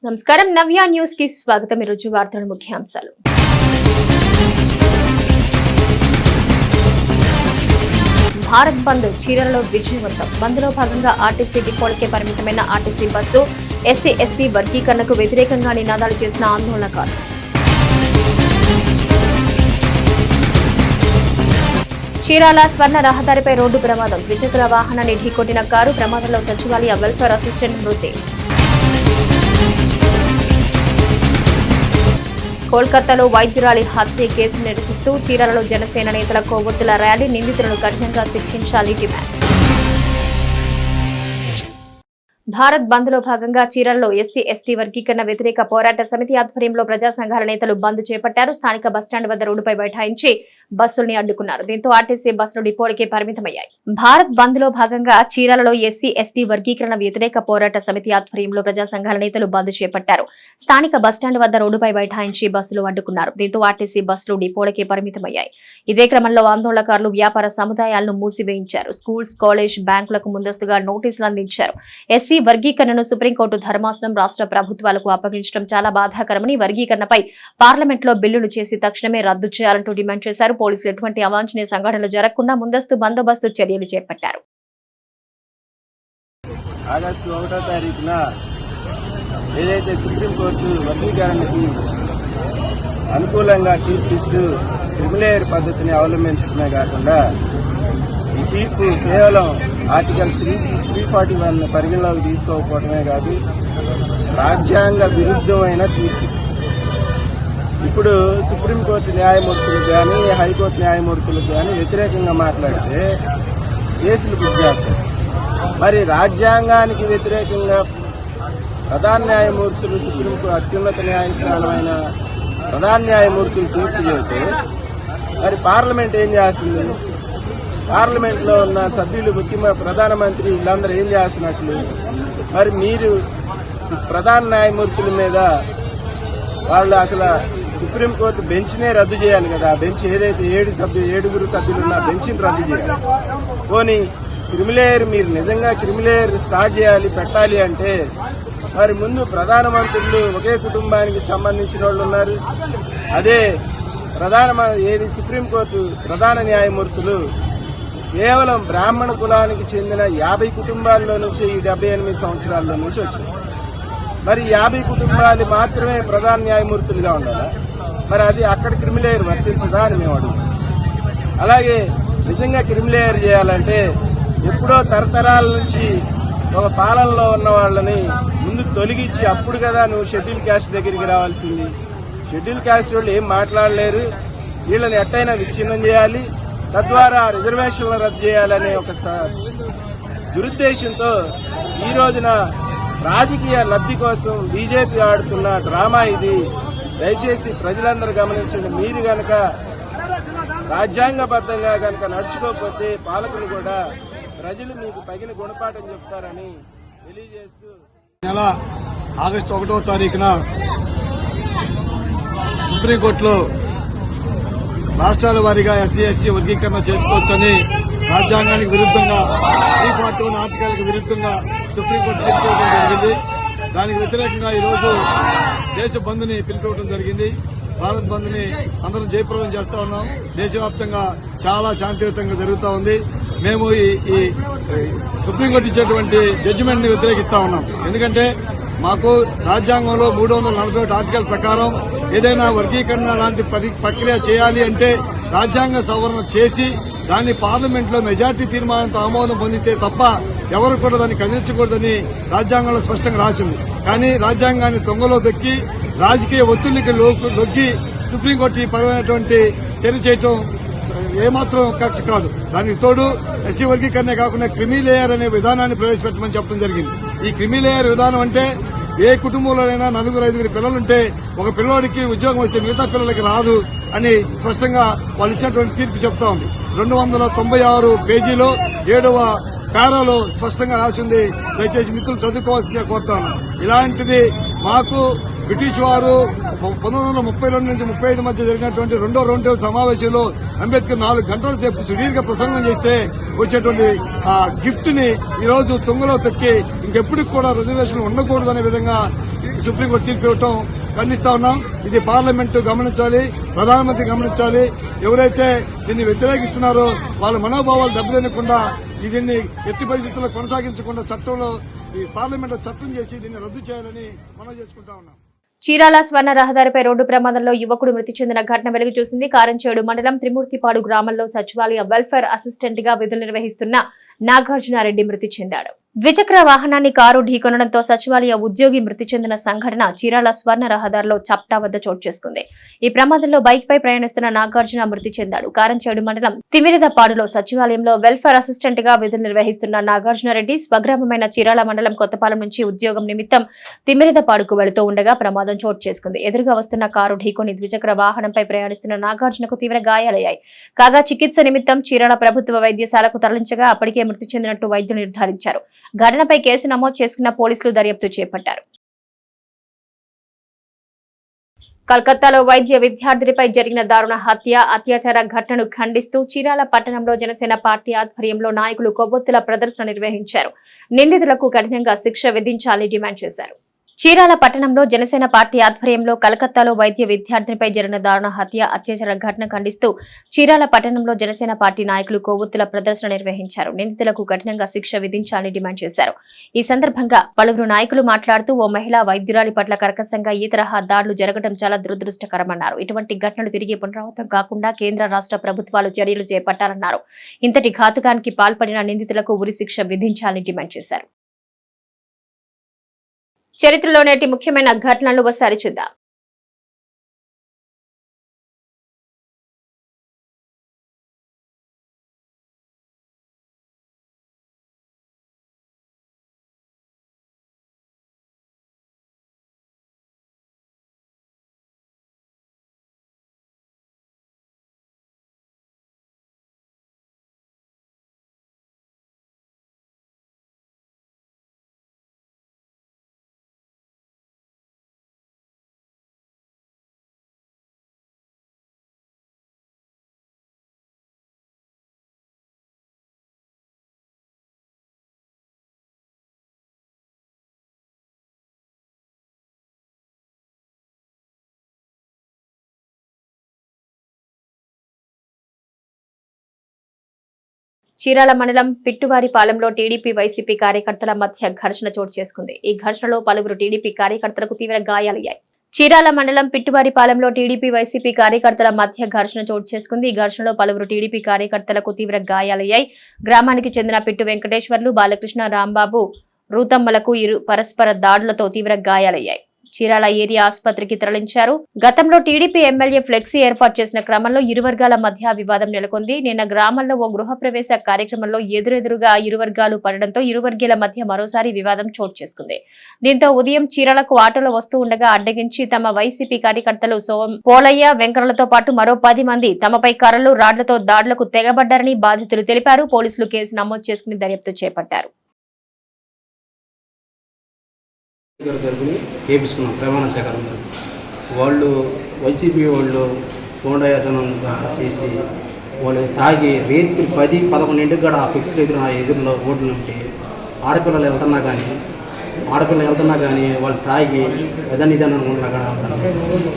నమస్కారం నవ్య న్యూస్ కి స్వాగతం। ఈరోజు వార్తల ముఖ్యాంశాలు। భారత్ బంద్ చీరలలో విజయవంతం। బంద్ లో భాగంగా ఆర్టీసీ డిపోలకే పరిమితమైన ఆర్టీసీ బస్సు ఎస్సీ ఎస్టీ వర్గీకరణకు వ్యతిరేకంగా నినాదాలు చేసిన ఆందోళనకారులు। చీరాల స్వర్ణ రహదారిపై రోడ్డు ప్రమాదం। ద్విచక్ర వాహనాన్ని ఢీకొట్టిన కారు ప్రమాదంలో సచివాలయ వెల్ఫేర్ అసిస్టెంట్ మృతి। కోల్కతాలో వైద్యురాలి హత్య కేసు నిరసిస్తూ చీరాలలో జనసేన నేతల కొవ్వొత్తుల ర్యాలీ। నిందితులను కఠినంగా శిక్షించాలి డిమాండ్। భారత్ బంద్ లో భాగంగా చీరాలలో ఎస్సీ ఎస్టీ వర్గీకరణ వ్యతిరేక పోరాట సమితి ఆధ్వర్యంలో ప్రజా సంఘాల నేతలు బంద్ చేపట్టారు। స్థానిక బస్టాండ్ వద్ద రోడ్డుపై బైఠాయించి బస్సుల్ని అడ్డుకున్నారు। దీంతో ఆర్టీసీ బస్సులు డిపోలకే పరిమితమయ్యాయి। భారత్ బంద్ లో భాగంగా చీరాలలో ఎస్సీ ఎస్టీ వర్గీకరణ వ్యతిరేక పోరాట సమితి ఆధ్వర్యంలో ప్రజా సంఘాల నేతలు బంద్ చేపట్టారు। స్థానిక బస్టాండ్ వద్ద రోడ్డుపై బైఠాయించి బస్సులు అడ్డుకున్నారు। దీంతో ఆర్టీసీ బస్సులు డిపోలకే పరిమితమయ్యాయి। ఇదే క్రమంలో ఆందోళనకారులు వ్యాపార సముదాయాలను మూసివేయించారు। స్కూల్స్ కాలేజ్ బ్యాంకులకు ముందస్తుగా నోటీసులు అందించారు। ఎస్సీ వర్గీకరణను సుప్రీంకోర్టు ధర్మాసనం రాష్ట్ర ప్రభుత్వాలకు అప్పగించడం చాలా బాధాకరమని, వర్గీకరణపై పార్లమెంట్లో బిల్లులు చేసి తక్షణమే రద్దు చేయాలంటూ డిమాండ్ చేశారు। పోలీసులు ఎటువంటి అవాంఛనీయ సంఘటనలు జరగకుండా ముందస్తు బందోబస్తు చర్యలు చేపట్టారు। ఆగస్టు 1వ తారీఖున ఏదైతే సుప్రీంకోర్టు వర్గీకరణకి అనుకూలంగా తీర్పిస్తూ క్రిమిలేయర్ పద్ధతిని అవలంబించడమే కాకుండా ఈ తీర్పు కేవలం ఆర్టికల్ 341 పరిగణలోకి తీసుకోకపోవడమే కాదు, రాజ్యాంగ విరుద్ధమైన తీర్పు। ఇప్పుడు సుప్రీంకోర్టు న్యాయమూర్తులు కానీ హైకోర్టు న్యాయమూర్తులు కానీ వ్యతిరేకంగా మాట్లాడితే కేసులు బుక్ చేస్తారు। మరి రాజ్యాంగానికి వ్యతిరేకంగా ప్రధాన న్యాయమూర్తులు సుప్రీంకోర్టు అత్యున్నత న్యాయస్థానమైన ప్రధాన న్యాయమూర్తులు తీర్పు చెబితే మరి పార్లమెంట్ ఏం చేస్తుంది? పార్లమెంట్ లో ఉన్న సభ్యులు, ముఖ్యమంత్రి, ప్రధానమంత్రి వీళ్ళందరూ ఏం చేస్తున్నట్లు? మరి మీరు ప్రధాన న్యాయమూర్తుల మీద వాళ్ళు అసలు సుప్రీంకోర్టు బెంచ్నే రద్దు చేయాలి కదా। బెంచ్ ఏదైతే 7 సభ్యులు ఉన్న బెంచ్ని రద్దు చేయాలి। పోనీ క్రిమిలేయర్ మీరు నిజంగా క్రిమిలేయర్ స్టార్ట్ చేయాలి, పెట్టాలి అంటే మరి ముందు ప్రధానమంత్రులు ఒకే కుటుంబానికి సంబంధించిన వాళ్ళు ఉన్నారు। అదే ఏది సుప్రీంకోర్టు ప్రధాన న్యాయమూర్తులు కేవలం బ్రాహ్మణ కులానికి చెందిన 50 కుటుంబాల్లో నుంచి ఈ 78 సంవత్సరాల్లో నుంచి వచ్చింది। మరి 50 కుటుంబాలు మాత్రమే ప్రధాన న్యాయమూర్తులుగా ఉండాలా? మరి అది అక్కడ క్రిమిలేయర్ వర్తించదా అని మేము అడుగుతాం। అలాగే నిజంగా క్రిమిలేయర్ చేయాలంటే ఎప్పుడో తరతరాల నుంచి ఒక పాలనలో ఉన్న వాళ్ళని ముందు తొలగించి అప్పుడు కదా నువ్వు షెడ్యూల్ క్యాస్ట్ దగ్గరికి రావాల్సింది। షెడ్యూల్ క్యాస్ట్ వాళ్ళు ఏం మాట్లాడలేరు, వీళ్ళని ఎట్టయినా విచ్ఛిన్నం చేయాలి, తద్వారా రిజర్వేషన్లు రద్దు చేయాలనే ఒక దురుద్దేశంతో ఈ రోజున రాజకీయ లబ్ధి కోసం బీజేపీ ఆడుతున్న డ్రామా ఇది। దయచేసి ప్రజలందరూ గమనించండి। మీరు గనక రాజ్యాంగబద్ధంగా గనక నడుచుకోకపోతే పాలకులు కూడా ప్రజలు మీకు తగిన గుణపాఠం చెప్తారని తెలియజేస్తూ నెల ఆగస్టు 1వ తారీఖున సుప్రీంకోర్టులో రాష్ట్రాల వారీగా ఎస్సీ ఎస్టీ వర్గీకరణ చేసుకోవచ్చని రాజ్యాంగానికి విరుద్ధంగా 341 ఆర్టికల్కి విరుద్ధంగా సుప్రీంకోర్టు పిలుపుకోవడం జరిగింది। దానికి వ్యతిరేకంగా ఈరోజు దేశ బంద్ ని పిలుపుకోవడం జరిగింది। భారత్ బంద్ ని అందరం జయప్రదం చేస్తా ఉన్నాం। దేశవ్యాప్తంగా చాలా శాంతియుతంగా జరుగుతూ ఉంది। మేము ఈ సుప్రీంకోర్టు ఇచ్చేటువంటి జడ్జిమెంట్ ని వ్యతిరేకిస్తా ఉన్నాం। ఎందుకంటే మాకు రాజ్యాంగంలో 341 ఆర్టికల్ ప్రకారం ఏదైనా వర్గీకరణ లాంటి ప్రక్రియ చేయాలి అంటే రాజ్యాంగ సవరణ చేసి దాన్ని పార్లమెంట్ లో మెజార్టీ తీర్మానంతో ఆమోదం పొందితే తప్ప ఎవరు కూడా దాన్ని కదిలించకూడదని రాజ్యాంగంలో స్పష్టంగా రాసింది। కానీ రాజ్యాంగాన్ని తొంగలో దొక్కి రాజకీయ ఒత్తిడికి లొగ్గి సుప్రీంకోర్టు ఈ పరమైనటువంటి చర్య చేయటం ఏమాత్రం కరెక్ట్ కాదు। దానికి తోడు ఎస్సీ వర్గీకరణ కాకుండా క్రిమిలేయర్ అనే విధానాన్ని ప్రవేశపెట్టమని చెప్పడం జరిగింది। ఈ క్రిమిలేయర్ విధానం అంటే ఏ కుటుంబంలోనైనా 4-5 పిల్లలుంటే ఒక పిల్లవాడికి ఉద్యోగం వస్తే మిగతా పిల్లలకి రాదు అని స్పష్టంగా వాళ్ళు ఇచ్చినటువంటి తీర్పు చెప్తా ఉంది। 296 పేజీలో 7వ పారాలో స్పష్టంగా రాసింది। దయచేసి మిత్రులు చదువుకోవాల్సిందిగా కోరుతాను। ఇలాంటిది మాకు బ్రిటిష్ వారు 1932 నుంచి 35 మధ్య జరిగినటువంటి రెండో రౌండ్ టేబుల్ సమావేశంలో అంబేద్కర్ 4 గంటల సేపు సుదీర్ఘ ప్రసంగం చేస్తే వచ్చేటువంటి ఆ గిఫ్ట్ ని ఈ రోజు తుంగలో తొక్కి ఇంకెప్పటికి కూడా రిజర్వేషన్ ఉండకూడదు అనే విధంగా సుప్రీంకోర్టు తీర్పు ఇవ్వటం ఖండిస్తా ఉన్నాం. ఇది పార్లమెంటు గమనించాలి, ప్రధానమంత్రి గమనించాలి. ఎవరైతే దీన్ని వ్యతిరేకిస్తున్నారో వాళ్ళ మనోభావాలు దెబ్బతినకుండా దీన్ని ఎట్టి పరిస్థితుల్లో కొనసాగించకుండా చట్టంలో ఈ పార్లమెంట్ చట్టం చేసి దీన్ని రద్దు చేయాలని మనం చేసుకుంటా ఉన్నాం. చీరాల స్వర్ణ రహదారిపై రోడ్డు ప్రమాదంలో యువకుడు మృతి చెందిన ఘటన వెలుగు చూసింది. కారంచేడు మండలం త్రిమూర్తిపాడు గ్రామంలో సచివాలయ వెల్ఫేర్ అసిస్టెంట్ గా విధులు నిర్వహిస్తున్న నాగార్జునారెడ్డి మృతి చెందాడు. ద్విచక్ర వాహనాన్ని కారు ఢీకొనడంతో సచివాలయ ఉద్యోగి మృతి చెందిన సంఘటన చీరాల స్వర్ణ రహదారిలో చప్టా వద్ద చోటు చేసుకుంది. ఈ ప్రమాదంలో బైక్ పై ప్రయాణిస్తున్న నాగార్జున మృతి చెందాడు. కారంచేడు మండలం తిమిరిదపాడులో సచివాలయంలో వెల్ఫేర్ అసిస్టెంట్ గా విధులు నిర్వహిస్తున్న నాగార్జునారెడ్డి స్వగ్రామమైన చీరాల మండలం కొత్తపాలెం నుంచి ఉద్యోగం నిమిత్తం తిమిరిదపాడుకు వెళుతూ ఉండగా ప్రమాదం చోటు చేసుకుంది. ఎదురుగా వస్తున్న కారు ఢీకొని ద్విచక్ర వాహనంపై ప్రయాణిస్తున్న నాగార్జునకు తీవ్ర గాయాలయ్యాయి. కాగా చికిత్స నిమిత్తం చీరాల ప్రభుత్వ వైద్యశాలకు తరలించగా అప్పటికే మృతి చెందినట్టు వైద్యులు నిర్ధారించారు. ఘటనపై కేసు నమోదు చేసుకున్న పోలీసులు దర్యాప్తు చేపట్టారు. కలకత్తాలో వైద్య విద్యార్థినిపై జరిగిన దారుణ అత్యాచార ఘటనను ఖండిస్తూ చీరాల పట్టణంలో జనసేన పార్టీ ఆధ్వర్యంలో నాయకులు కొవ్వొత్తుల ప్రదర్శన నిర్వహించారు. నిందితులకు కఠినంగా శిక్ష విధించాలని డిమాండ్ చేశారు. చీరాల పట్టణంలో జనసేన పార్టీ ఆధ్వర్యంలో కలకత్తాలో వైద్య విద్యార్థినిపై జరిగిన దారుణ అత్యాచార ఘటన ఖండిస్తూ చీరాల పట్టణంలో జనసేన పార్టీ నాయకులు కొవ్వొత్తుల ప్రదర్శన నిర్వహించారు. నిందితులకు కఠినంగా శిక్ష విధించాలని డిమాండ్ చేశారు. ఈ సందర్భంగా పలువురు నాయకులు మాట్లాడుతూ ఓ మహిళా వైద్యురాలి పట్ల కర్కశంగా ఈ తరహా దాడులు జరగడం చాలా దురదృష్టకరమన్నారు. ఇటువంటి ఘటనలు తిరిగి పునరావృతం కాకుండా కేంద్ర రాష్ట్ర ప్రభుత్వాలు చర్యలు చేపట్టాలన్నారు. ఇంతటి ఘాతుకానికి పాల్పడిన నిందితులకు ఉరి శిక్ష విధించాలని డిమాండ్ చేశారు. చరిత్రలో నేటి ముఖ్యమైన ఘటనలు ఒకసారి చూద్దాం. చీరాల మండలం పిట్టువారిపాలెంలో టీడీపీ వైసీపీ కార్యకర్తల మధ్య ఘర్షణ చోటు చేసుకుంది. ఈ ఘర్షణలో పలువురు టీడీపీ కార్యకర్తలకు తీవ్ర గాయాలయ్యాయి. చీరాల మండలం పిట్టువారిపాలెంలో టీడీపీ వైసీపీ కార్యకర్తల మధ్య ఘర్షణ చోటు చేసుకుంది. ఈ ఘర్షణలో పలువురు టీడీపీ కార్యకర్తలకు తీవ్ర గాయాలయ్యాయి. గ్రామానికి చెందిన పిట్టు వెంకటేశ్వర్లు, బాలకృష్ణ, రాంబాబు, రూతమ్మలకు పరస్పర దాడులతో తీవ్ర గాయాలయ్యాయి. చీరాల ఏరియా ఆసుపత్రికి తరలించారు. గతంలో టీడీపీ ఎమ్మెల్యే ఫ్లెక్సీ ఏర్పాటు చేసిన క్రమంలో ఇరు వర్గాల మధ్య వివాదం నెలకొంది. నిన్న గ్రామంలో ఓ గృహప్రవేశ కార్యక్రమంలో ఎదురెదురుగా ఇరు వర్గాలు పడడంతో ఇరు వర్గాల మధ్య మరోసారి వివాదం చోటు చేసుకుంది. దీంతో ఉదయం చీరాలకు ఆటోలో వస్తూ ఉండగా అడ్డగించి తమ వైసీపీ కార్యకర్తలు పోలయ్య, వెంకన్నలతో పాటు మరో 10 మంది తమపై కర్రలు, రాడ్లతో దాడులకు తెగబడ్డారని బాధితులు తెలిపారు. పోలీసులు కేసు నమోదు చేసుకుని దర్యాప్తు చేపట్టారు. తరపుని చేపించుకున్నాం ప్రమాణ సేకరణ. వాళ్ళు వైసీపీ వాళ్ళు హోండాయాచనంగా చేసి వాళ్ళు తాగి రేత్రి 10-11 కూడా ఆ ఫిక్స్గా ఎదురులో రోడ్లు ఉంటే ఆడపిల్లలు వెళ్తున్నా కానీ వాళ్ళు తాగి ఇదని అనుకుంటున్నా కానీ వెళ్తాను.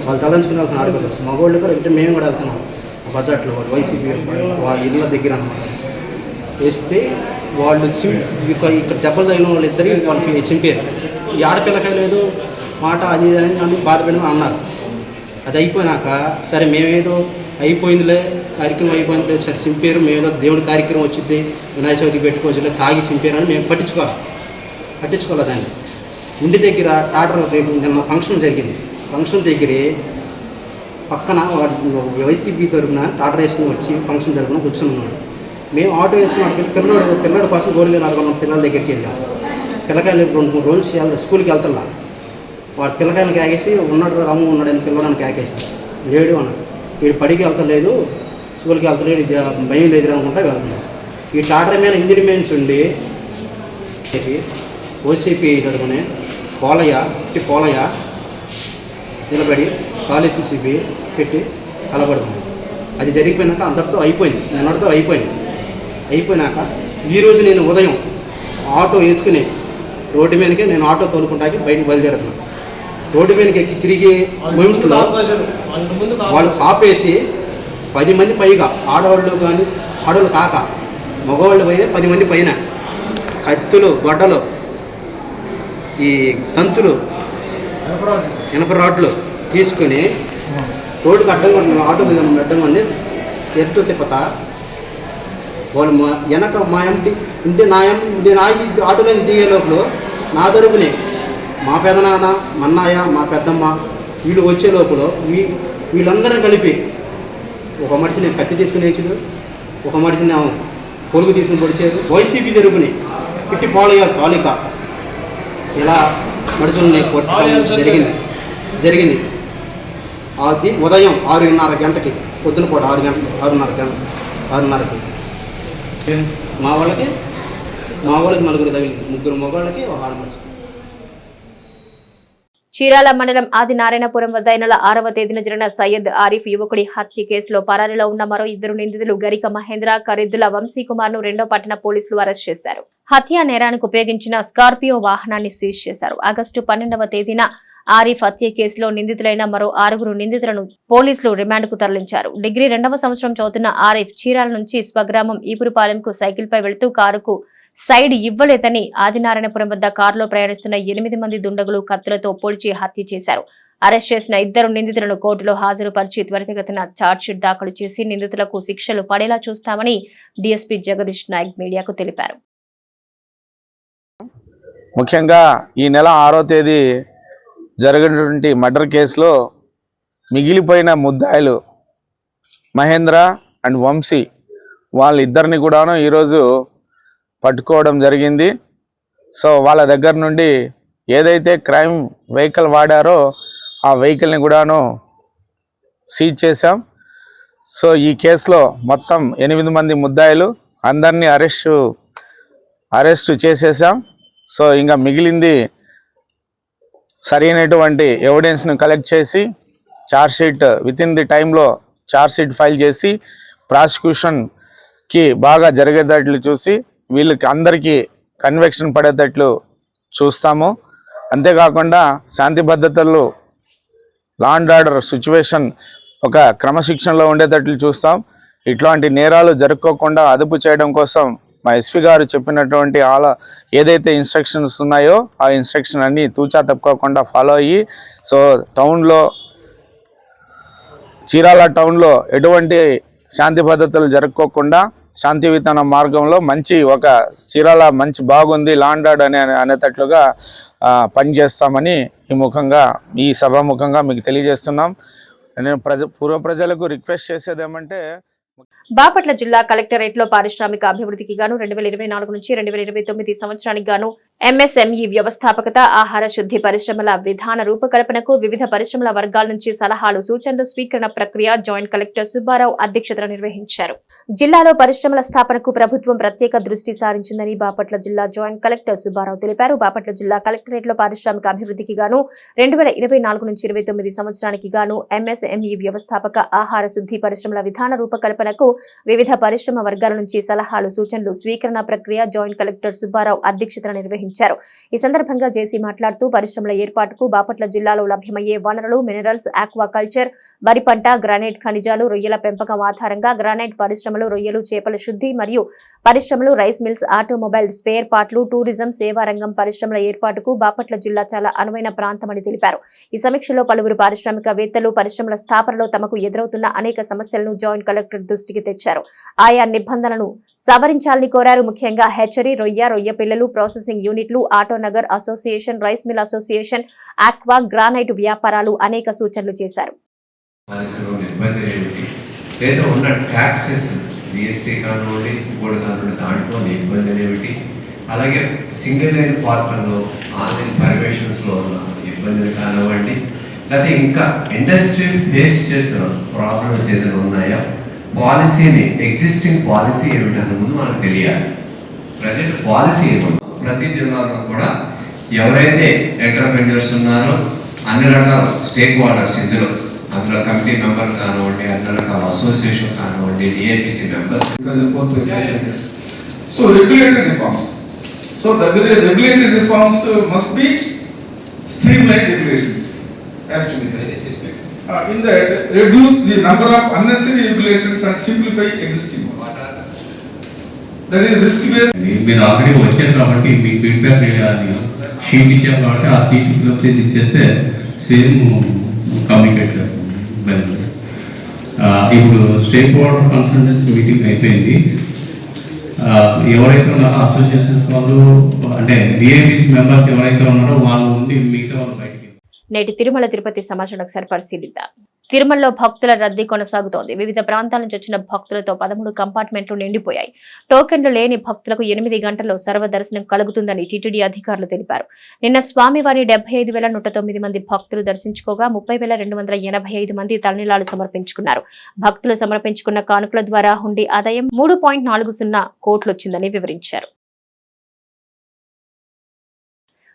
వాళ్ళు తలంచుకుని వెళ్తున్న ఆడపిల్లలు, మగవాళ్ళు కూడా అంటే మేము కూడా వెళ్తున్నాం. బజాట్లో వాళ్ళు వైసీపీ ఇళ్ళ దగ్గర అన్నమాట వేస్తే వాళ్ళు ఇక్కడ దెబ్బలు తగిన వాళ్ళు ఇద్దరు వాళ్ళకి చింపారు. ఈ ఆడపిల్లకాయ లేదు మాట అది అని బాధపడి అన్నారు. అది అయిపోయినాక సరే మేమేదో అయిపోయిందిలే, కార్యక్రమం అయిపోయిందిలే, సరే సింపేరు, మేమేదో దేవుడి కార్యక్రమం వచ్చింది, వినాయక చవితి పెట్టుకోవచ్చులే, తాగి సింపేరు అని మేము పట్టించుకోవాలి. దాన్ని ఇంటి దగ్గర టాటర్ రేపు నిన్న ఫంక్షన్ జరిగింది. ఫంక్షన్ దగ్గరే పక్కన వైసీపీ తరఫున టాటర్ వేసుకుని వచ్చి ఫంక్షన్ తరఫున కూర్చున్నాడు. మేము ఆటో వేసుకుని పిల్లడి కోసం గోడిగా అడుగున్నాం. పిల్లల దగ్గరికి వెళ్ళాం. పిల్లకాయలు 2-3 రోజులు స్కూల్కి వెళ్తున్నా. వాడు పిల్లకాయలు కాకేసి ఉన్నాడు, రమ్ము ఉన్నాడని పిల్లడానికి కాకేసి లేడు అన్నాడు. వీడు పడికి వెళ్తలేదు, స్కూల్కి వెళ్తలేడు, భయం లేదు అనుకుంటా వెళ్తున్నాడు. ఈ టాటర్ మీద ఇంజిన్ మెయిన్స్ ఉండి ఓసీపీ తరపునే పోలయ్య నిలబడి కాలెత్తి చూపి పెట్టి కలబడుతుంది. అది జరిగిపోయినాక అంతటితో అయిపోయింది. నిన్నటితో అయిపోయినాక ఈరోజు నేను ఉదయం ఆటో వేసుకుని రోడ్డు మీదకి నేను ఆటో తోలుకుంటాకి బయటకు బయలుదేరుతున్నాను. రోడ్డు మీదకి ఎక్కి తిరిగే మూమెంట్లో వాళ్ళు ఆపేసి 10 మంది పైగా ఆడవాళ్ళు కానీ ఆడవాళ్ళు కాక మగవాళ్ళు పైన 10 మంది పైన కత్తులు గొడ్డలు ఈ తంతులు ఇనప రాడ్లు తీసుకుని రోడ్డుకి అడ్డంగా ఆటోకి అడ్డంగా ఎట్టు తిప్పతా వాళ్ళు వెనక మా ఇంటి నాగి ఆటోలోకి దిగే లోపల నా తరపునే మా పెదనాన్న మన్నాయ మా పెద్దమ్మ వీళ్ళు వచ్చే లోపల వీళ్ళందరం కలిపి ఒక మనిషిని కత్తి తీసుకుని వేసాడు, ఒక మనిషిని పొరుగు తీసుకుని పొడిచారు. వైసీపీ తరపుని ఇట్టి పాలయ్య తాలూక ఇలా మనుషుల్ని కొట్టడం జరిగింది. అది ఉదయం 6:30 గంటకి, పొద్దున పూట 6:30కి మా వాళ్ళకి 4 తగిలి, 3 మగవాళ్ళకి 1 ఆడమనిషి. చీరాల మండలం ఆదినారాయణపురం వద్ద ఈ నెల 6వ తేదీన జరిగిన సయ్యద్ ఆరిఫ్ యువకుడి హత్య కేసులో పరారీలో ఉన్న మరో 2 నిందితులు గరిక మహేంద్ర, ఖరీదుల వంశీకుమార్ ను 2వ పట్టణ పోలీసులు అరెస్ట్ చేశారు. హత్య నేరానికి ఉపయోగించిన స్కార్పియో వాహనాన్ని సీజ్ చేశారు. ఆగస్టు 12వ తేదీన ఆరిఫ్ హత్య కేసులో నిందితులైన మరో 6 నిందితులను పోలీసులు రిమాండ్కు తరలించారు. డిగ్రీ 2వ సంవత్సరం చదువుతున్న ఆరిఫ్ చీరాల నుంచి స్వగ్రామం ఈపురుపాలెంకు సైకిల్పై వెళుతూ కారుకు సైడ్ ఇవ్వలేదని ఆదినారాయణపురం వద్ద కారులో ప్రయాణిస్తున్న 8 మంది దుండగులు కత్తులతో పొడిచి హత్య చేశారు. అరెస్ట్ చేసిన 2 నిందితులను కోర్టులో హాజరుపరిచి త్వరితగతిన ఛార్జ్షీట్ దాఖలు చేసి నిందితులకు శిక్షలు పడేలా చూస్తామని డీఎస్పీ జగదీష్ నాయక్ మీడియాకు తెలిపారు. ముఖ్యంగా ఈ నెల 6వ తేదీ జరిగినటువంటి మర్డర్ కేసులో మిగిలిపోయిన ముద్దాయిలు మహేంద్ర అండ్ వంశీ వాళ్ళిద్దరిని కూడాను ఈరోజు పట్టుకోవడం జరిగింది. సో వాళ్ళ దగ్గర నుండి ఏదైతే క్రైమ్ వెహికల్ వాడారో ఆ వెహికల్ని కూడాను సీజ్ చేశాం. సో ఈ కేసులో మొత్తం 8 మంది ముద్దాయిలు, అందరినీ అరెస్టు చేసేసాం. సో ఇంకా మిగిలింది సరైనటువంటి ఎవిడెన్స్ను కలెక్ట్ చేసి ఛార్జ్షీట్ వితిన్ ది టైంలో ఛార్జ్షీట్ ఫైల్ చేసి ప్రాసిక్యూషన్కి బాగా జరిగేటట్లు చూసి వీళ్ళకి అందరికీ కన్విక్షన్ పడేటట్లు చూస్తాము. అంతేకాకుండా శాంతి భద్రతలు, లా అండ్ ఆర్డర్ సిచ్యువేషన్ ఒక క్రమశిక్షణలో ఉండేటట్లు చూస్తాం. ఇట్లాంటి నేరాలు జరుపుకోకుండా అదుపు చేయడం కోసం మా ఎస్పీ గారు చెప్పినటువంటి ఏదైతే ఇన్స్ట్రక్షన్స్ ఉన్నాయో ఆ ఇన్స్ట్రక్షన్ అన్నీ తూచా తప్పుకోకుండా ఫాలో అయ్యి సో చీరాల టౌన్లో ఎటువంటి శాంతి భద్రతలు జరుపుకోకుండా శాంతియుత మార్గంలో చీరాల మంచి బాగుంది లా అండ్ ఆర్డర్ అనేటట్లుగా పనిచేస్తామని ఈ సభాముఖంగా మీకు తెలియజేస్తున్నాం. నేను పూర్వ ప్రజలకు రిక్వెస్ట్ చేసేది ఏమంటే, బాపట్ల జిల్లా కలెక్టరేట్ లో పారిశ్రామిక అభివృద్ధికి గాను 2024 నుంచి 2029 సంవత్సరానికి గాను ఎంఎస్ఎంఈ వ్యవస్థాపకత, ఆహార శుద్ధి పరిశ్రమల విధాన రూపకల్పనకు వివిధ పరిశ్రమల వర్గాల నుంచి సలహాలు, సూచనలు స్వీకరణ ప్రక్రియ జాయింట్ కలెక్టర్ సుబ్బారావు అధ్యక్షతన నిర్వహించారు. జిల్లాలో పరిశ్రమల స్థాపనకు ప్రభుత్వం ప్రత్యేక దృష్టి సారించిందని బాపట్ల జిల్లా జాయింట్ కలెక్టర్ సుబ్బారావు తెలిపారు. బాపట్ల జిల్లా కలెక్టరేట్ లో పారిశ్రామిక అభివృద్ధికి గాను 2024 నుంచి 2029 సంవత్సరానికి గాను ఎంఎస్ఎంఈ వ్యవస్థాపక, ఆహార శుద్ధి పరిశ్రమల విధాన రూపకల్పనకు వివిధ పరిశ్రమ వర్గాల నుంచి సలహాలు, సూచనలు స్వీకరణ ప్రక్రియ జాయింట్ కలెక్టర్ సుబ్బారావు అధ్యక్షతన నిర్వహించారు. ఈ సందర్భంగా జేసీ మాట్లాడుతూ పరిశ్రమల ఏర్పాటుకు బాపట్ల జిల్లాలో లభ్యమయ్యే వనరులు, మినరల్స్, ఆక్వాకల్చర్, వరి పంట, గ్రానైట్ ఖనిజాలు, రొయ్యల పెంపకం ఆధారంగా గ్రానైట్ పరిశ్రమలు, రొయ్యలు, చేపల శుద్ధి మరియు పరిశ్రమలు, రైస్ మిల్స్, ఆటోమొబైల్ స్పేర్ పార్ట్లు, టూరిజం, సేవా రంగం పరిశ్రమల ఏర్పాటుకు బాపట్ల జిల్లా చాలా అనువైన ప్రాంతమని తెలిపారు. ఈ సమీక్షలో పలువురు పారిశ్రామికవేత్తలు పరిశ్రమల స్థాపనలో తమకు ఎదురవుతున్న అనేక సమస్యలను జాయింట్ కలెక్టర్ దృష్టికి తెచ్చారు. ఆయా నిబంధనలను సవరించాలని కోరారు. ముఖ్యంగా హెచ్చరీ, రొయ్య పిల్లలు ప్రాసెసింగ్ యూనిట్లు, Autonagar association, rice mill association, aqua, granite వ్యాపారాలు అనేక సూచనలు చేశారు. అలాగే సింగిల్ లైన్ పార్కుల్లో ఆన్లైన్ పర్మిషన్స్లో ఉన్న ఇబ్బందులు కానివ్వండి, లేకపోతే ఇంకా ఇండస్ట్రీ ఫేస్ చేస్తున్న ప్రాబ్లమ్స్ ఏదైనా ఉన్నాయా, పాలసీని ఎగ్జిస్టింగ్ పాలసీ ఏమిటన్న ముందు మనకు తెలియాలి. ప్రజెంట్ పాలసీ ఏమన్నా ప్రతి జిల్లాలో కూడా ఎవరైతే ఎంటర్ప్రెన్యూర్స్ ఉన్నారో అన్ని రకాల స్టేక్ హోల్డర్స్ అందులో కమిటీ మెంబర్లు కానివ్వండి, అన్ని రకాల అసోసియేషన్ కానివ్వండి, డిఏపిసి members. So regulatory reforms. So the regulatory reforms must be streamlined regulations. has to be there. In that, reduce the number of unnecessary regulations and simplify existing ones. That is risk based. మీరు already వచ్చారు కాబట్టి మీకు feedback sheet ఇచ్చారు కాబట్టి ఆ sheet fill up చేసి ఇచ్చేస్తే same communicate చేస్తుంది. ఇప్పుడు స్టేట్ వాటర్ కన్సల్టెన్సీ మీటింగ్ అయిపోయింది. ఎవరైతే ఉన్నారో అసోసియేషన్స్ వాళ్ళు అంటే డిఐబిసి మెంబర్స్ ఎవరైతే ఉన్నారో వాళ్ళు ఉండి మిగతా వాళ్ళు బయటికి. నేటి తిరుమల తిరుపతి సమాచారం ఒకసారి పరిశీలిద్దాం. తిరుమలలో భక్తుల రద్దీ కొనసాగుతోంది. వివిధ ప్రాంతాల నుంచి వచ్చిన భక్తులతో 13 కంపార్ట్మెంట్లు నిండిపోయాయి. టోకెన్లు లేని భక్తులకు 8 గంటల్లో సర్వదర్శనం కలుగుతుందని టీటీడీ అధికారులు తెలిపారు. నిన్న స్వామివారి 75,109 మంది భక్తులు దర్శించుకోగా 30,285 మంది తలనీలాలు సమర్పించుకున్నారు. భక్తులు సమర్పించుకున్న కానుకల ద్వారా హుండీ ఆదాయం 3.40 కోట్లొచ్చిందని వివరించారు.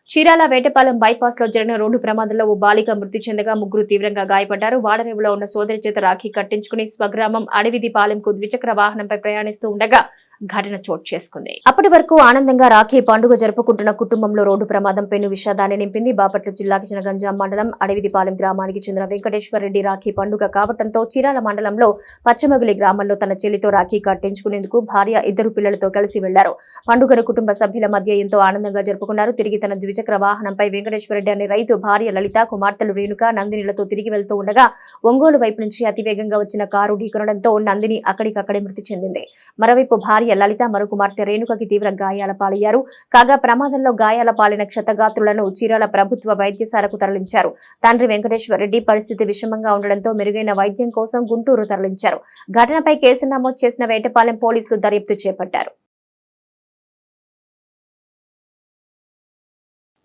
చీరాల వేటపాలెం బైపాస్ లో జరిగిన రోడ్డు ప్రమాదంలో ఓ బాలిక మృతి చెందగా 3 తీవ్రంగా గాయపడ్డారు. వాడరేవులో ఉన్న సోదరి చేత రాఖీ కట్టించుకుని స్వగ్రామం అడవిదిపాలెంకు ద్విచక్ర వాహనంపై ప్రయాణిస్తూ ఉండగా ఘటన చోటు చేసుకుంది. అప్పటి వరకు ఆనందంగా రాఖీ పండుగ జరుపుకుంటున్న కుటుంబంలో రోడ్డు ప్రమాదం పెను విషాదాన్ని నింపింది. బాపట్ల జిల్లాకి చెందిన గంజాం మండలం అడవిదిపాలెం గ్రామానికి చెందిన వెంకటేశ్వర రెడ్డి రాఖీ పండుగ కావడంతో చీరాల మండలంలో పచ్చమగిలి గ్రామంలో తన చెల్లితో రాఖీ కట్టించుకునేందుకు భార్య 2 పిల్లలతో కలిసి వెళ్లారు. పండుగను కుటుంబ సభ్యుల మధ్య ఎంతో ఆనందంగా జరుపుకున్నారు. తిరిగి తన ద్విచక్ర వాహనంపై వెంకటేశ్వర రెడ్డి అనే రైతు భార్య లలిత, కుమార్తెలు రేణుక, నందినిలతో తిరిగి వెళ్తూ ఉండగా ఒంగోలు వైపు నుంచి అతివేగంగా వచ్చిన కారు ఢీకొనడంతో నందిని అక్కడికక్కడే మృతి చెందింది. మరోవైపు భార్య లలిత, మరో కుమార్తె రేణుకకి తీవ్ర గాయాల పాలయ్యారు. కాగా ప్రమాదంలో గాయాల పాలైన క్షతగాత్రులను చీరాల ప్రభుత్వ వైద్యశాలకు తరలించారు. తండ్రి వెంకటేశ్వర రెడ్డి పరిస్థితి విషమంగా ఉండడంతో మెరుగైన వైద్యం కోసం గుంటూరు తరలించారు. ఘటనపై కేసు నమోదు చేసిన వేటపాలెం పోలీసులు దర్యాప్తు చేపట్టారు.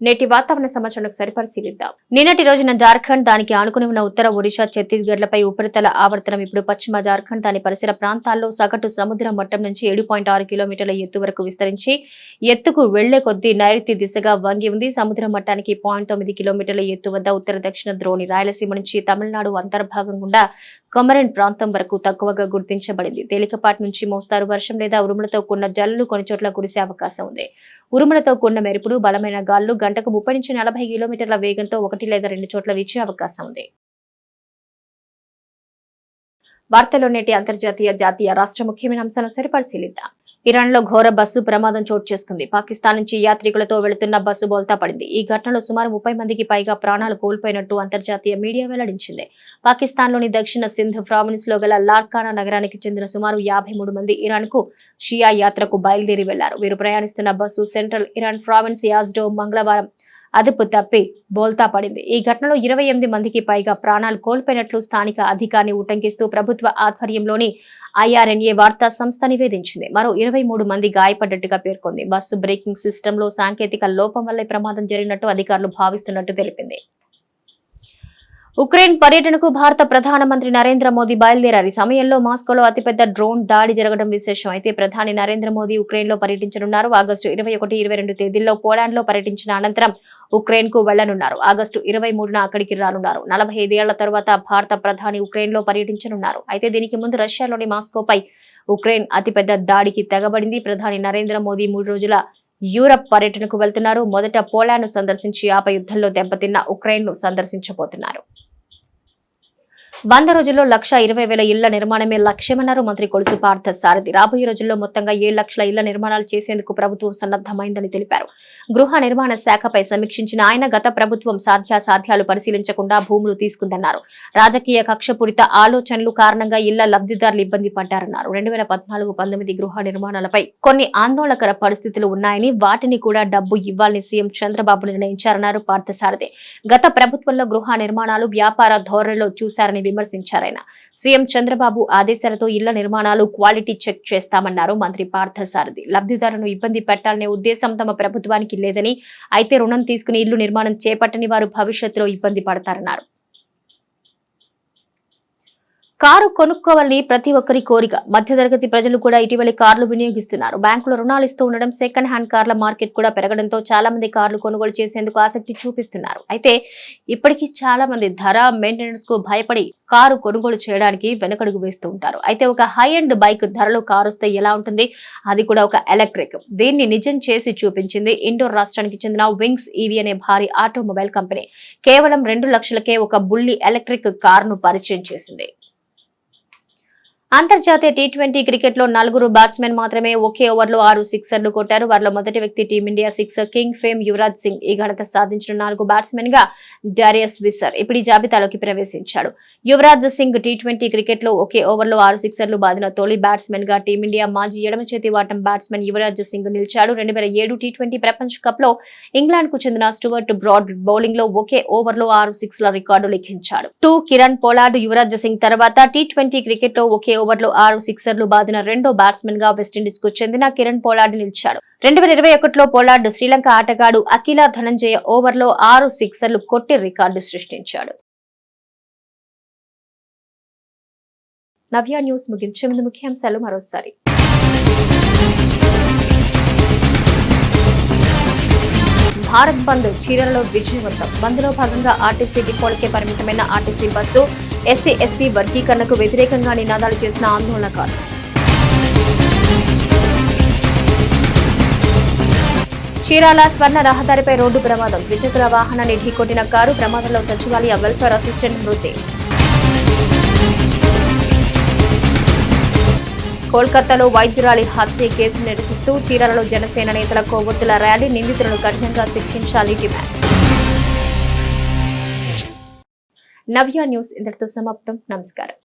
నేటి వాతావరణ సమాచారం ఒకసారి పరిశీలిద్దాం. నిన్నటి రోజున జార్ఖండ్, దానికి ఆనుకుని ఉన్న ఉత్తర ఒడిశా, ఛత్తీస్గఢ్లపై ఉపరితల ఆవర్తనం ఇప్పుడు పశ్చిమ జార్ఖండ్, దాని పరిసర ప్రాంతాల్లో సగటు సముద్ర మట్టం నుంచి 7.6 కిలోమీటర్ల ఎత్తు వరకు విస్తరించి ఎత్తుకు వెళ్లే కొద్దీ నైరుతి దిశగా వంగి ఉంది. సముద్ర మట్టానికి 0.9 కిలోమీటర్ల ఎత్తు వద్ద ఉత్తర దక్షిణ ద్రోణి రాయలసీమ నుంచి తమిళనాడు అంతర్భాగం గుండా కొమరన్ ప్రాంతం వరకు తక్కువగా గుర్తించబడింది. తేలికపాటి నుంచి మోస్తారు వర్షం లేదా ఉరుములతో కూడిన జల్లులు కొన్ని చోట్ల కురిసే అవకాశం ఉంది. ఉరుములతో కూడిన మెరుపులు, బలమైన గాలులు గంటకు 30 నుంచి 40 కిలోమీటర్ల వేగంతో 1 లేదా 2 చోట్ల వీచే అవకాశం ఉంది. వార్తలో నేటి అంతర్జాతీయ, జాతీయ, రాష్ట్ర ముఖ్యమైన అంశాలను పరిశీలిద్దాం. ఇరాన్ లో ఘోర బస్సు ప్రమాదం చోటు చేసుకుంది. పాకిస్తాన్ నుంచి యాత్రికులతో వెళుతున్న బస్సు బోల్తా పడింది. ఈ ఘటనలో సుమారు 30 మందికి పైగా ప్రాణాలు కోల్పోయినట్టు అంతర్జాతీయ మీడియా వెల్లడించింది. పాకిస్తాన్ లోని దక్షిణ సింధ్ ప్రావిన్స్ లో గల లార్కానా నగరానికి చెందిన సుమారు 53 మంది ఇరాన్ కు షియా యాత్రకు బయలుదేరి వెళ్లారు. వీరు ప్రయాణిస్తున్న బస్సు సెంట్రల్ ఇరాన్ ప్రావిన్స్ యాజ్డో మంగళవారం అదుపు తప్పి బోల్తా పడింది. ఈ ఘటనలో 28 మందికి పైగా ప్రాణాలు కోల్పోయినట్లు స్థానిక అధికారిని ఉటంకిస్తూ ప్రభుత్వ ఆధ్వర్యంలోని IRNA వార్తా సంస్థ నివేదించింది. మరో 23 మంది గాయపడ్డట్టుగా పేర్కొంది. బస్సు బ్రేకింగ్ సిస్టమ్ లో సాంకేతిక లోపం వల్ల ప్రమాదం జరిగినట్టు అధికారులు భావిస్తున్నట్టు తెలిపింది. ఉక్రెయిన్ పర్యటనకు భారత ప్రధానమంత్రి నరేంద్ర మోదీ బయలుదేరారు. ఈ సమయంలో మాస్కోలో అతిపెద్ద డ్రోన్ దాడి జరగడం విశేషం. అయితే ప్రధాని నరేంద్ర మోదీ ఉక్రెయిన్ లో పర్యటించనున్నారు. ఆగస్టు 21, 22 తేదీల్లో పోలాండ్ లో పర్యటించిన అనంతరం ఉక్రెయిన్ కు వెళ్లనున్నారు. ఆగస్టు 23న అక్కడికి రానున్నారు. 45 ఏళ్ల తరువాత భారత ప్రధాని ఉక్రెయిన్ లో పర్యటించనున్నారు. అయితే దీనికి ముందు రష్యాలోని మాస్కోపై ఉక్రెయిన్ అతిపెద్ద దాడికి తెగబడింది. ప్రధాని నరేంద్ర మోదీ 3 రోజుల యూరప్ పర్యటనకు వెళ్తున్నారు. మొదట పోలాండ్ ను సందర్శించి ఆపై యుద్ధంలో దెబ్బతిన్న ఉక్రెయిన్ ను సందర్శించబోతున్నారు. 100 రోజుల్లో 1,20,000 ఇళ్ల నిర్మాణమే లక్ష్యమన్నారు మంత్రి కొలుసు పార్థ సారథి. రాబోయే రోజుల్లో మొత్తంగా 7 లక్షల ఇళ్ల నిర్మాణాలు చేసేందుకు ప్రభుత్వం సన్నద్దమైందని తెలిపారు. గృహ నిర్మాణ శాఖపై సమీక్షించిన ఆయన గత ప్రభుత్వం సాధ్యాసాధ్యాలు పరిశీలించకుండా భూములు తీసుకుందన్నారు. రాజకీయ కక్షపూరిత ఆలోచనలు కారణంగా ఇళ్ల లబ్ధిదారులు ఇబ్బంది పడ్డారన్నారు. 2014-19 గృహ నిర్మాణాలపై కొన్ని ఆందోళనకర పరిస్థితులు ఉన్నాయని, వాటిని కూడా డబ్బు ఇవ్వాలని సీఎం చంద్రబాబు నిర్ణయించారన్నారు పార్థసారథి. గత ప్రభుత్వంలో గృహ నిర్మాణాలు వ్యాపార ధోరణిలో చూశారని విమర్శించారాయన. సీఎం చంద్రబాబు ఆదేశాలతో ఇళ్ల నిర్మాణాలు క్వాలిటీ చెక్ చేస్తామన్నారు మంత్రి పార్థసారథి. లబ్ధిదారులను ఇబ్బంది పెట్టాలనే ఉద్దేశం తమ ప్రభుత్వానికి లేదని, అయితే రుణం తీసుకుని ఇల్లు నిర్మాణం చేపట్టని వారు భవిష్యత్తులో ఇబ్బంది పడతారన్నారు. కారు కొనుక్కోవాలని ప్రతి ఒక్కరి కోరిక. మధ్యతరగతి ప్రజలు కూడా ఇటీవలి కార్లు వినియోగిస్తున్నారు. బ్యాంకులు రుణాలు ఇస్తూ ఉండడం, సెకండ్ హ్యాండ్ కార్ల మార్కెట్ కూడా పెరగడంతో చాలా మంది కార్లు కొనుగోలు చేసేందుకు ఆసక్తి చూపిస్తున్నారు. అయితే ఇప్పటికీ చాలా మంది ధర, మెయింటెనెన్స్ కు భయపడి కారు కొనుగోలు చేయడానికి వెనకడుగు వేస్తూ ఉంటారు. అయితే ఒక హై ఎండ్ బైక్ ధరలో కారు వస్తే ఎలా ఉంటుంది, అది కూడా ఒక ఎలక్ట్రిక్. దీన్ని నిజం చేసి చూపించింది ఇండోర్ రాష్ట్రానికి చెందిన వింగ్స్ ఈవీ అనే భారీ ఆటోమొబైల్ కంపెనీ. కేవలం 2 లక్షలకే ఒక బుల్లి ఎలక్ట్రిక్ కారును పరిచయం చేసింది. అంతర్జాతీయ టీ20 క్రికెట్ లో 4 బ్యాట్స్మెన్ మాత్రమే ఒకే ఓవర్లో 6 సిక్సర్లు కొట్టారు. వారిలో మొదటి వ్యక్తి team India sixer king fame Yuvraj Singh. ఈ ఘనత సాధించిన 4 బ్యాట్స్మెన్ గా డారియస్ విసర్ ఇప్పుడు ఈ జాబితాలోకి ప్రవేశించాడు. యువరాజ్ సింగ్ టీ20 క్రికెట్ లో ఒకే ఓవర్లో 6 సిక్సర్లు బాదిన తొలి బ్యాట్స్మెన్ గా టీమిండియా మాజీ ఎడమ చేతి వాటం బ్యాట్స్మెన్ యువరాజ్ సింగ్ నిలిచాడు. 2007 టీ20 ప్రపంచ కప్ లో ఇంగ్లాండ్ కు చెందిన స్టూవర్ట్ బ్రాడ్ బౌలింగ్ లో ఒకే ఓవర్లో 6 సిక్స్ల రికార్డు లిఖించాడు. కిరణ్ పోలార్డ్ యువరాజ్ సింగ్ తర్వాత టీ20 క్రికెట్ లో ఒకే ఓవర్లో 6 సిక్సర్లు బాదిన రెండో బ్యాట్స్మెన్ గా వెస్టిండీస్ కు చెందిన కిరణ్ పోలార్డ్ నిలిచాడు. 2021లో పోలార్డ్ శ్రీలంక ఆటగాడు అఖిల ధనంజయ ఓవర్లో 6 సిక్సర్లు కొట్టి రికార్డు సృష్టించాడు. నవ్య న్యూస్ ముగించే ముందు ముఖ్యాంశాలు మరోసారి. భారత్ బంద్ చీరలలో విజయవంతం. బంద్ లో భాగంగా ఆర్టీసీ డిపోలకే పరిమితమైన ఆర్టీసీ బస్సు ఎస్సీ ఎస్టీ వర్గీకరణకు వ్యతిరేకంగా నినాదాలు చేసిన ఆందోళనకారులు. చీరాల స్వర్ణ రహదారిపై రోడ్డు ప్రమాదం. ద్విచక్ర వాహనాన్ని ఢీకొట్టిన కారు. ప్రమాదంలో సచివాలయ వెల్ఫేర్ అసిస్టెంట్ మృతి. కోల్కతాలో వైద్యురాలి హత్య కేసు నిరసిస్తూ చీరాలలో జనసేన నేతల కొవ్వొత్తుల ర్యాలీ. నిందితులను కఠినంగా శిక్షించాలి డిమాండ్. నవ్య న్యూస్ ఇంతటితో సమాప్తం. నమస్కారం.